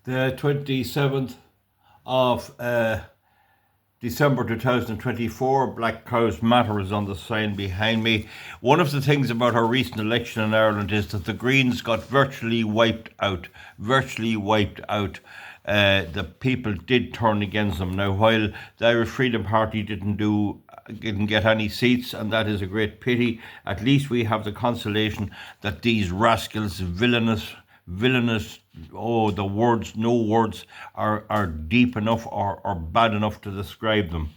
The 27th of December 2024, Black Cows Matter is on the sign behind me. One of the things about our recent election in Ireland is that the Greens got virtually wiped out. The people did turn against them. Now, while the Irish Freedom Party didn't get any seats, and that is a great pity, at least we have the consolation that these rascals, villainous, no words are deep enough or bad enough to describe them.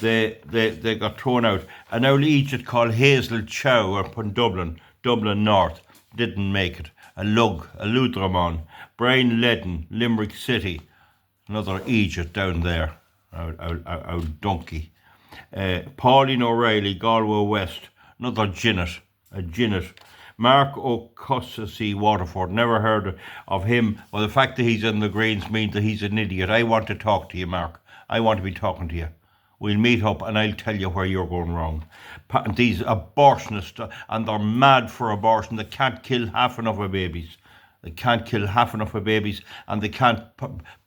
They got thrown out. An old Egypt called Hazel Chow up in Dublin North, didn't make it. A Ludraman, Brian Ledden, Limerick City, another Egypt down there, out donkey. Pauline O'Reilly, Galway West, another a Ginnet. Mark O'Cussy, Waterford, never heard of him. Well, the fact that he's in the Greens means that he's an idiot. I want to talk to you, Mark. I want to be talking to you. We'll meet up and I'll tell you where you're going wrong. These abortionists, and they're mad for abortion. They can't kill half enough of babies. And they can't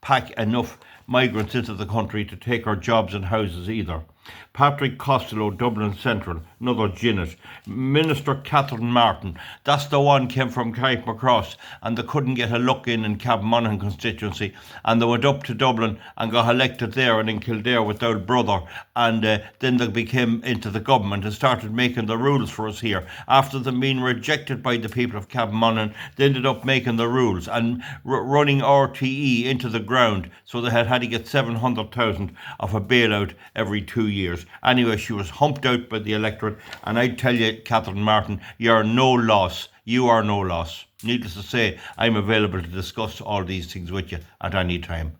pack enough migrants into the country to take our jobs and houses either. Patrick Costello, Dublin Central, another Ginnet. Minister Catherine Martin, that's the one came from Carrickmacross, and they couldn't get a look in Cavan constituency, and they went up to Dublin and got elected there and in Kildare with their brother, and then they became into the government and started making the rules for us here. After them being rejected by the people of Cavan, they ended up making the rules and running RTE into the ground, so they had to get 700,000 of a bailout every 2 years. Anyway, she was humped out by the electorate, and I tell you, Catherine Martin, you're no loss. You are no loss. Needless to say, I'm available to discuss all these things with you at any time.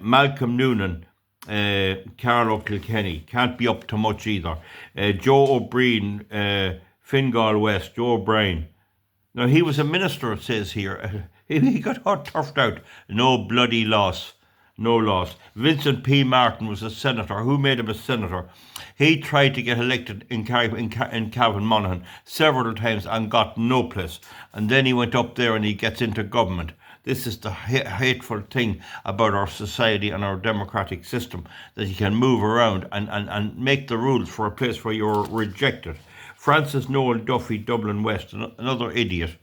Malcolm Noonan, Carlo Kilkenny, can't be up to much either. Joe O'Brien, Fingal West, Joe O'Brien. Now, he was a minister, it says here. He got turfed out. No bloody loss. No loss. Vincent P. Martin was a senator. Who made him a senator? He tried to get elected in Cavan several times and got no place. And then he went up there and he gets into government. This is the hateful thing about our society and our democratic system, that you can move around and make the rules for a place where you're rejected. Francis Noel Duffy, Dublin West, another idiot.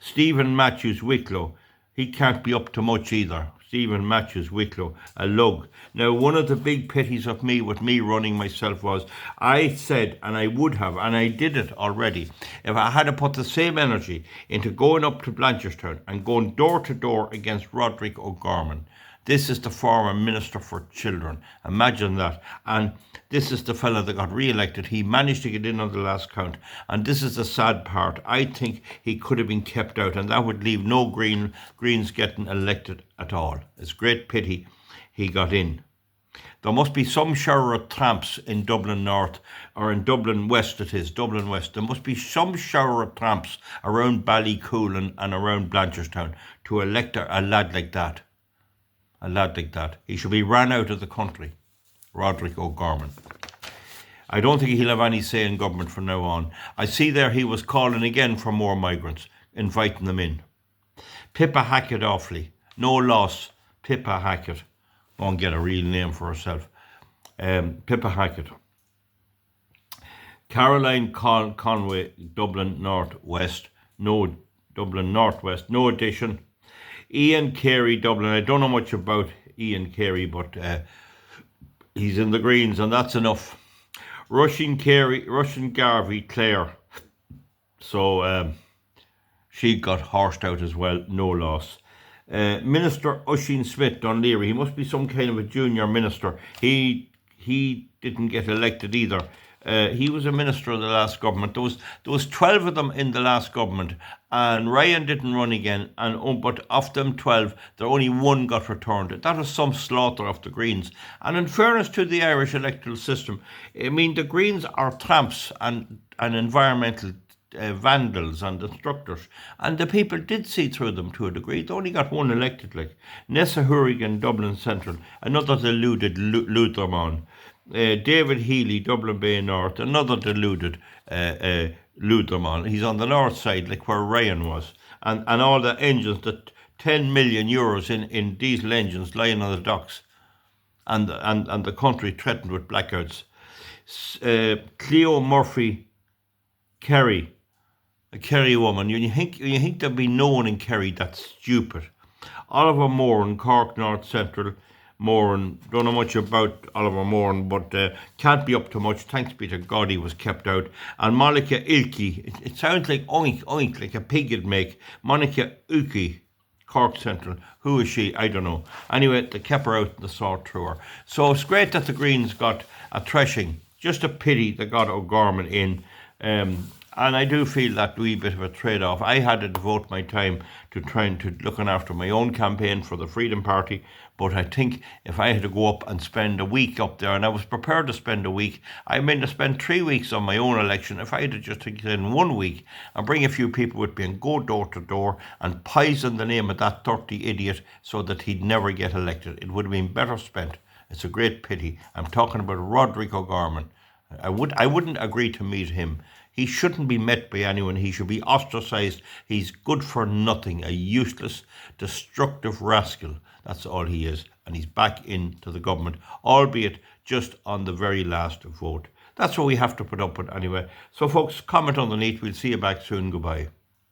Stephen Matthews, Wicklow. He can't be up to much either. Stephen Matthews, Wicklow, a lug. Now, one of the big pities of me with me running myself was, I said, and I would have, and I did it already, if I had to put the same energy into going up to Blanchardstown and going door to door against Roderic O'Gorman. This is the former Minister for Children. Imagine that. And this is the fella that got re-elected. He managed to get in on the last count. And this is the sad part. I think he could have been kept out, and that would leave no Greens getting elected at all. It's a great pity he got in. There must be some shower of tramps in Dublin North, or in Dublin West it is, Dublin West. There must be some shower of tramps around Ballycool and around Blanchardstown to elect a lad like that. He should be ran out of the country. Roderic O'Gorman. I don't think he'll have any say in government from now on. I see there he was calling again for more migrants, inviting them in. Pippa Hackett Offaly. No loss. Pippa Hackett. Won't get a real name for herself. Pippa Hackett. Caroline Conway, Dublin North West. No, Dublin North West. No addition. Ian Carey, Dublin. I don't know much about Ian Carey, but he's in the Greens, and that's enough. Russian Garvey, Clare. So she got horsed out as well. No loss. Minister Oisin Smith, Dunleary. He must be some kind of a junior minister. He didn't get elected either. He was a minister of the last government. There was 12 of them in the last government, and Ryan didn't run again. But of them 12, there only one got returned. That was some slaughter of the Greens. And in fairness to the Irish electoral system, I mean, the Greens are tramps and environmental vandals and destructors, and the people did see through them to a degree. They only got one elected, like Nessa Hourigan, Dublin Central, another deluded Lutherman. David Healy, Dublin Bay North, another deluded Lutherman. He's on the north side, like where Ryan was. And all the engines that €10 million in diesel engines lying on the docks, and the country threatened with blackouts. Cleo Murphy Kerry, a Kerry woman. You think there'd be no one in Kerry that's stupid. Oliver Moran, Cork North Central. Moran, don't know much about Oliver Moran, but can't be up to much. Thanks be to God he was kept out. And Monica Ilke, it sounds like oink oink, like a pig it'd make. Monica Ilke, Cork Central. Who is she? I don't know. Anyway, they kept her out and they saw through her. So it's great that the Greens got a threshing. Just a pity they got O'Gorman in. And I do feel that wee bit of a trade-off. I had to devote my time to trying to looking after my own campaign for the Freedom Party, but I think if I had to go up and spend a week up there, and I was prepared to spend a week, I meant to spend 3 weeks on my own election. If I had to just take it in 1 week and bring a few people with me and go door to door and poison the name of that dirty idiot so that he'd never get elected, it would have been better spent. It's a great pity. I'm talking about Roderic O'Gorman. I wouldn't agree to meet him. He shouldn't be met by anyone. He should be ostracised. He's good for nothing, a useless, destructive rascal. That's all he is. And he's back into the government, albeit just on the very last vote. That's what we have to put up with anyway. So folks, comment underneath. We'll see you back soon. Goodbye.